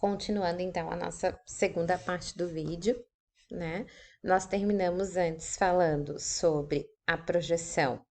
Continuando então a nossa segunda parte do vídeo, né? Nós terminamos antes falando sobre a projeção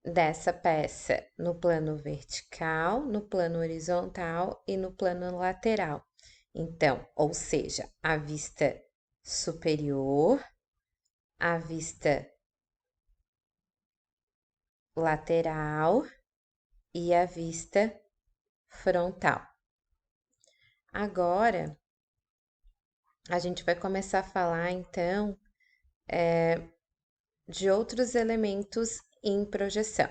dessa peça no plano vertical, no plano horizontal e no plano lateral. Então, ou seja, a vista superior, a vista lateral e a vista frontal. Agora, a gente vai começar a falar, então, de outros elementos em projeção.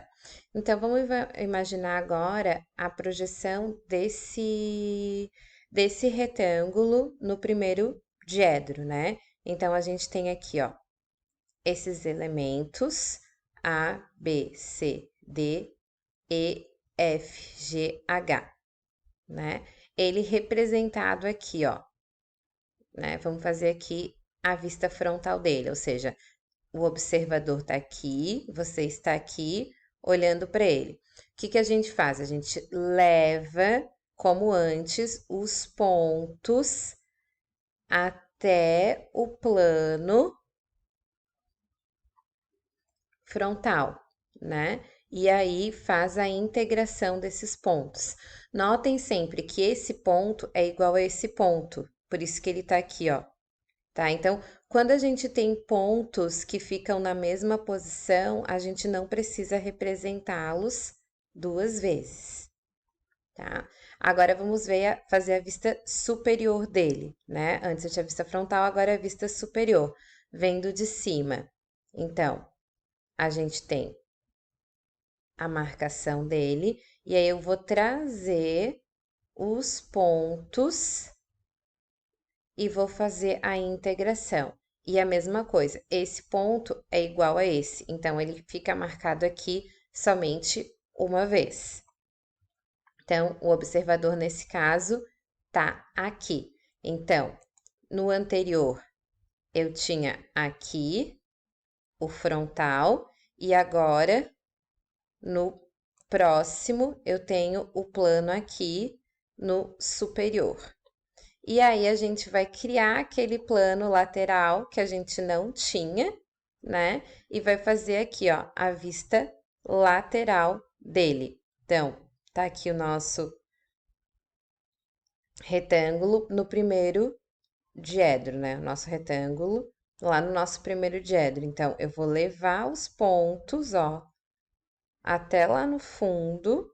Então, vamos imaginar agora a projeção desse retângulo no primeiro diedro, né? Então, a gente tem aqui, ó, esses elementos A, B, C, D, E, F, G, H, né? Ele representado aqui, ó, né? Vamos fazer aqui a vista frontal dele, ou seja, o observador está aqui, você está aqui olhando para ele. O que a gente faz? A gente leva, como antes, os pontos até o plano frontal, né? E aí faz a integração desses pontos. Notem sempre que esse ponto é igual a esse ponto, por isso que ele tá aqui, ó. Tá? Então, quando a gente tem pontos que ficam na mesma posição, a gente não precisa representá-los duas vezes, tá? Agora vamos ver fazer a vista superior dele, né? Antes eu tinha a vista frontal, agora é a vista superior, vendo de cima. Então, a gente tem a marcação dele, e aí eu vou trazer os pontos e vou fazer a integração. E a mesma coisa, esse ponto é igual a esse, então ele fica marcado aqui somente uma vez. Então, o observador nesse caso tá aqui. Então, no anterior eu tinha aqui o frontal e agora no próximo eu tenho o plano aqui no superior. E aí, a gente vai criar aquele plano lateral que a gente não tinha, né? E vai fazer aqui, ó, a vista lateral dele. Então, tá aqui o nosso retângulo no primeiro diedro, né? O nosso retângulo lá no nosso primeiro diedro. Então, eu vou levar os pontos, ó, até lá no fundo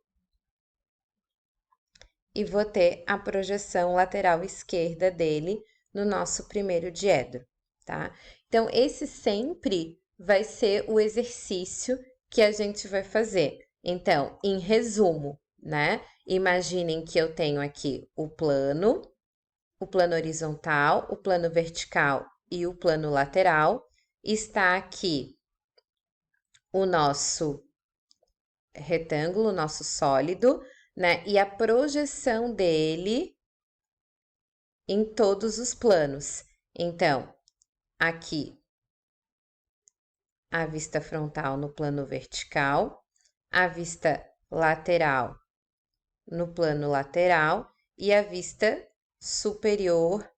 e vou ter a projeção lateral esquerda dele no nosso primeiro diedro, tá? Então, esse sempre vai ser o exercício que a gente vai fazer. Então, em resumo, né? Imaginem que eu tenho aqui o plano horizontal, o plano vertical e o plano lateral. Está aqui o nosso retângulo, o nosso sólido, né? E a projeção dele em todos os planos. Então, aqui a vista frontal no plano vertical, a vista lateral no plano lateral e a vista superior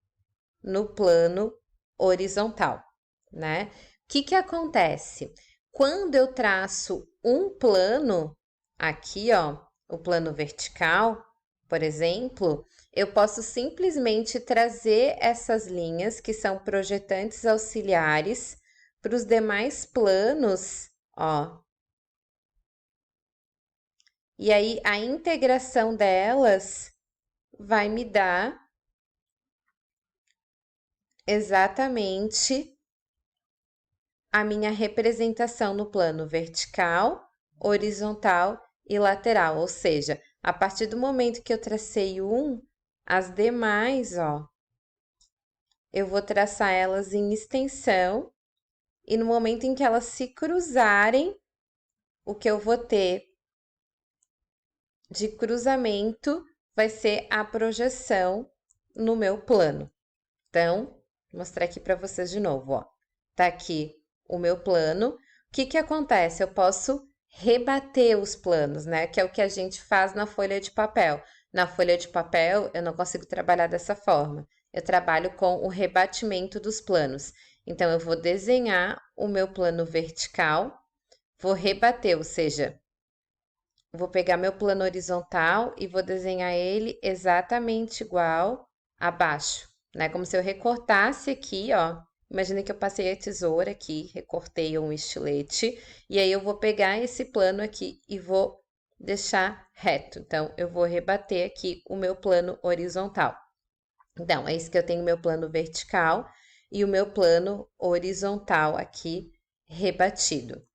no plano horizontal, né? O que acontece? Quando eu traço um plano aqui, ó, o plano vertical, por exemplo, eu posso simplesmente trazer essas linhas que são projetantes auxiliares para os demais planos, ó. E aí a integração delas vai me dar exatamente a minha representação no plano vertical, horizontal e lateral, ou seja, a partir do momento que eu tracei um, as demais, ó, eu vou traçar elas em extensão e no momento em que elas se cruzarem, o que eu vou ter de cruzamento vai ser a projeção no meu plano. Então, vou mostrar aqui para vocês de novo, ó. Tá aqui o meu plano. O que acontece? Eu posso rebater os planos, né? Que é o que a gente faz na folha de papel. Na folha de papel, eu não consigo trabalhar dessa forma. Eu trabalho com o rebatimento dos planos. Então, eu vou desenhar o meu plano vertical, vou rebater, ou seja, vou pegar meu plano horizontal e vou desenhar ele exatamente igual abaixo, né? Como se eu recortasse aqui, ó. Imagina que eu passei a tesoura aqui, recortei um estilete, e aí eu vou pegar esse plano aqui e vou deixar reto. Então, eu vou rebater aqui o meu plano horizontal. Então, é isso que eu tenho meu plano vertical e o meu plano horizontal aqui rebatido.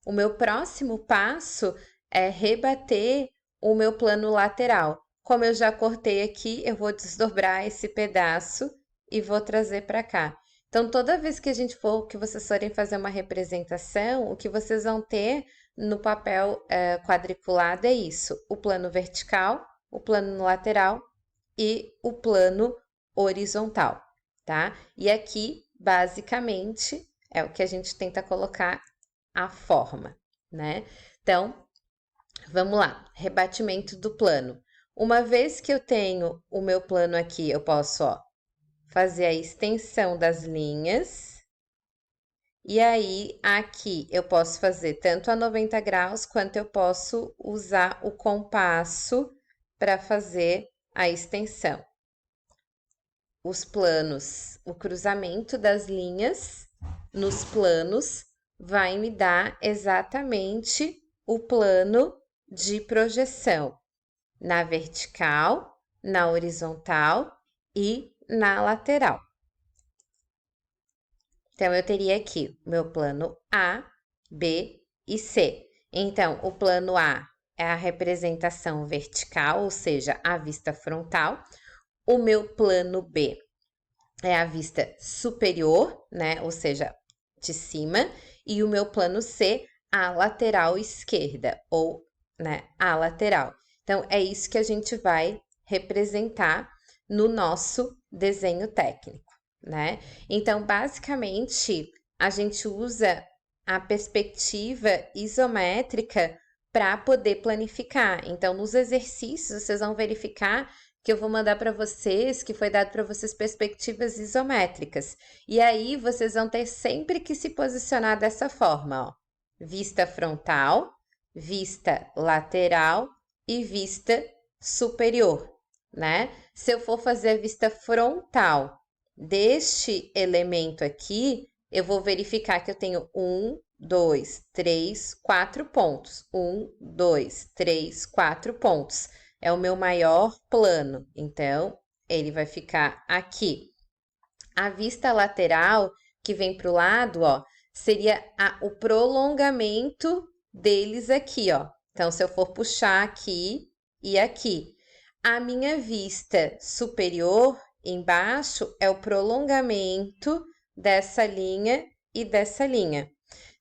O meu próximo passo é rebater o meu plano lateral. Como eu já cortei aqui, eu vou desdobrar esse pedaço e vou trazer para cá. Então, toda vez que que vocês forem fazer uma representação, o que vocês vão ter no papel quadriculado é isso: o plano vertical, o plano lateral e o plano horizontal, tá? E aqui, basicamente, é o que a gente tenta colocar a forma, né? Então, vamos lá, rebatimento do plano. Uma vez que eu tenho o meu plano aqui, eu posso, ó, fazer a extensão das linhas. E aí, aqui, eu posso fazer tanto a 90 graus, quanto eu posso usar o compasso para fazer a extensão. Os planos, o cruzamento das linhas nos planos vai me dar exatamente o plano de projeção na vertical, na horizontal e na lateral. Então, eu teria aqui meu plano A, B e C. Então, o plano A é a representação vertical, ou seja, a vista frontal. O meu plano B é a vista superior, né? Ou seja, de cima. E o meu plano C, a lateral esquerda, ou, né, a lateral. Então, é isso que a gente vai representar no nosso desenho técnico, né? Então, basicamente, a gente usa a perspectiva isométrica para poder planificar. Então, nos exercícios, vocês vão verificar que eu vou mandar para vocês, que foi dado para vocês perspectivas isométricas. E aí, vocês vão ter sempre que se posicionar dessa forma, ó. Vista frontal, vista lateral e vista superior, né? Se eu for fazer a vista frontal deste elemento aqui, eu vou verificar que eu tenho 1, 2, 3, 4 pontos. 1, 2, 3, 4 pontos. É o meu maior plano, então ele vai ficar aqui. A vista lateral, que vem para o lado, ó, seria o prolongamento deles aqui, ó. Então, se eu for puxar aqui e aqui. A minha vista superior, embaixo, é o prolongamento dessa linha e dessa linha.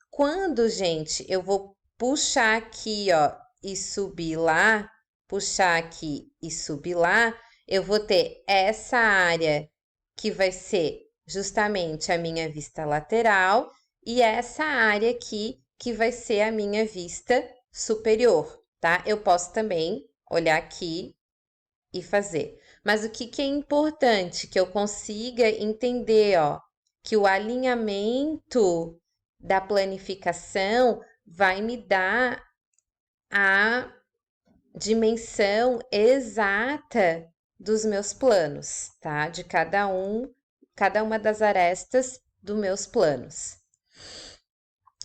Quando, gente, eu vou puxar aqui, ó, e subir lá, puxar aqui e subir lá, eu vou ter essa área que vai ser justamente a minha vista lateral e essa área aqui que vai ser a minha vista superior, tá? Eu posso também olhar aqui e fazer. Mas o que é importante que eu consiga entender, ó, que o alinhamento da planificação vai me dar a dimensão exata dos meus planos, tá? De cada uma das arestas dos meus planos.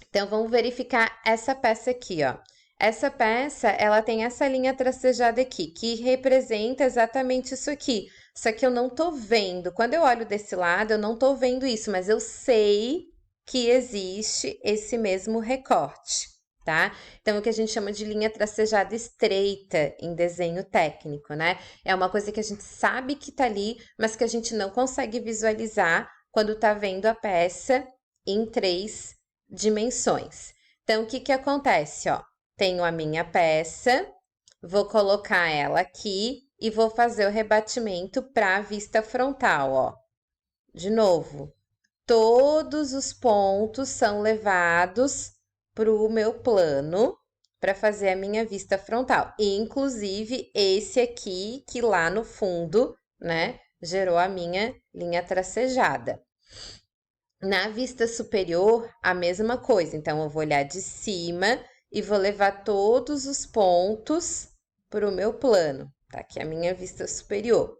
Então, vamos verificar essa peça aqui, ó. Essa peça, ela tem essa linha tracejada aqui, que representa exatamente isso aqui. Só que eu não tô vendo. Quando eu olho desse lado, eu não tô vendo isso, mas eu sei que existe esse mesmo recorte, tá? Então, o que a gente chama de linha tracejada estreita em desenho técnico, né? É uma coisa que a gente sabe que tá ali, mas que a gente não consegue visualizar quando tá vendo a peça em 3 dimensões. Então, o que acontece, ó? Tenho a minha peça, vou colocar ela aqui e vou fazer o rebatimento para a vista frontal, ó. De novo, todos os pontos são levados para o meu plano, para fazer a minha vista frontal. E, inclusive, esse aqui, que lá no fundo, né, gerou a minha linha tracejada. Na vista superior, a mesma coisa. Então, eu vou olhar de cima e vou levar todos os pontos para o meu plano, tá? Aqui é a minha vista superior.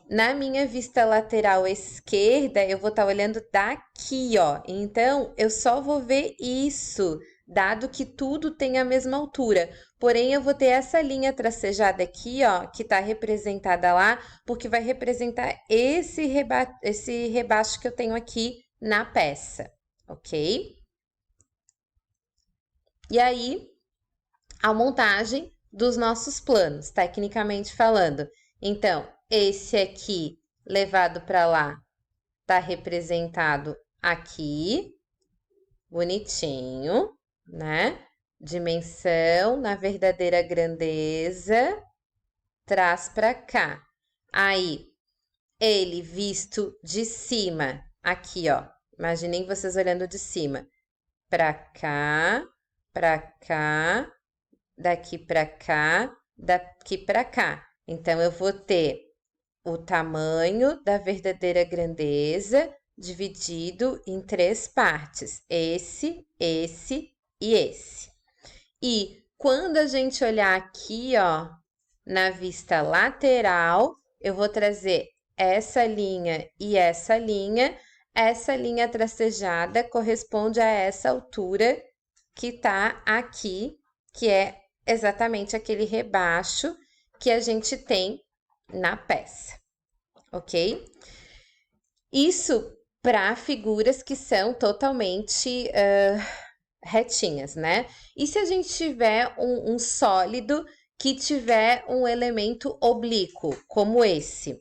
Na minha vista lateral esquerda, eu vou estar olhando daqui, ó. Então, eu só vou ver isso, dado que tudo tem a mesma altura. Porém, eu vou ter essa linha tracejada aqui, ó, que está representada lá, porque vai representar esse rebaixo que eu tenho aqui na peça, ok? E aí, a montagem dos nossos planos, tecnicamente falando. Então, esse aqui levado para lá tá representado aqui, bonitinho, né? Dimensão na verdadeira grandeza, traz para cá. Aí, ele visto de cima, aqui, ó. Imaginem vocês olhando de cima. Para cá, daqui para cá, daqui para cá. Então, eu vou ter o tamanho da verdadeira grandeza dividido em 3 partes: esse e esse. E quando a gente olhar aqui, ó, na vista lateral, eu vou trazer essa linha e essa linha. Essa linha tracejada corresponde a essa altura que tá aqui, que é exatamente aquele rebaixo que a gente tem na peça, ok? Isso para figuras que são totalmente retinhas, né? E se a gente tiver um sólido que tiver um elemento oblíquo, como esse?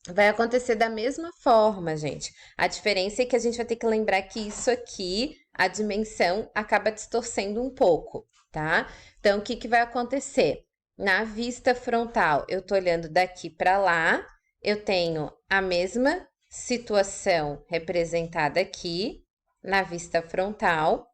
Vai acontecer da mesma forma, gente. A diferença é que a gente vai ter que lembrar que isso aqui, a dimensão, acaba distorcendo um pouco, tá? Então, o que que vai acontecer? Na vista frontal, eu tô olhando daqui para lá, eu tenho a mesma situação representada aqui, na vista frontal.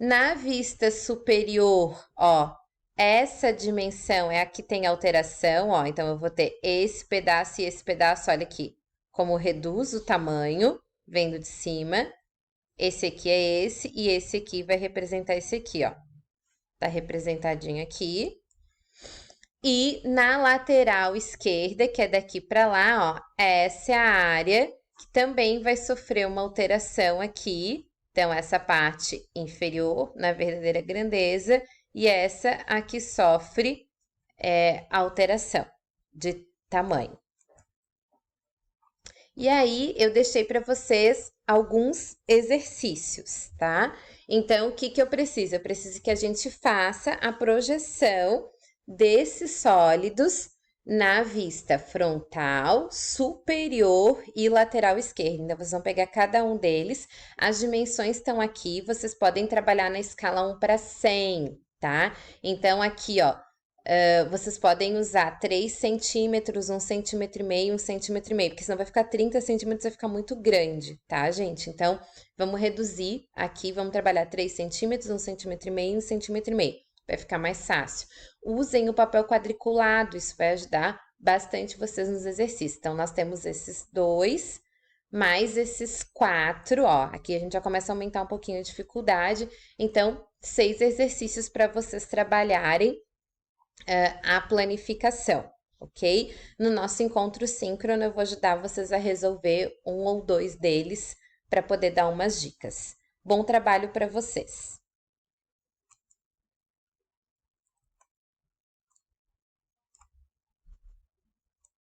Na vista superior, ó, essa dimensão é a que tem alteração, ó. Então, eu vou ter esse pedaço e esse pedaço, olha aqui, como reduz o tamanho, vendo de cima. Esse aqui é esse e esse aqui vai representar esse aqui, ó. Tá representadinho aqui. E na lateral esquerda, que é daqui para lá, ó, essa é a área que também vai sofrer uma alteração aqui. Então, essa parte inferior, na verdadeira grandeza, e essa aqui sofre alteração de tamanho. E aí, eu deixei para vocês alguns exercícios, tá? Então, o que que eu preciso? Eu preciso que a gente faça a projeção desses sólidos na vista frontal, superior e lateral esquerda. Então, vocês vão pegar cada um deles. As dimensões estão aqui, vocês podem trabalhar na escala 1 para 100, tá? Então, aqui, ó, vocês podem usar 3 centímetros, 1,5 centímetro, 1,5 centímetro, porque senão vai ficar 30 centímetros, vai ficar muito grande, tá, gente? Então, vamos reduzir aqui, vamos trabalhar 3 centímetros, 1,5 centímetro, 1,5 centímetro, vai ficar mais fácil. Usem o papel quadriculado, isso vai ajudar bastante vocês nos exercícios. Então, nós temos esses 2, mais esses 4, ó. Aqui a gente já começa a aumentar um pouquinho a dificuldade. Então, 6 exercícios para vocês trabalharem a planificação, ok? No nosso encontro síncrono, eu vou ajudar vocês a resolver 1 ou 2 deles para poder dar umas dicas. Bom trabalho para vocês!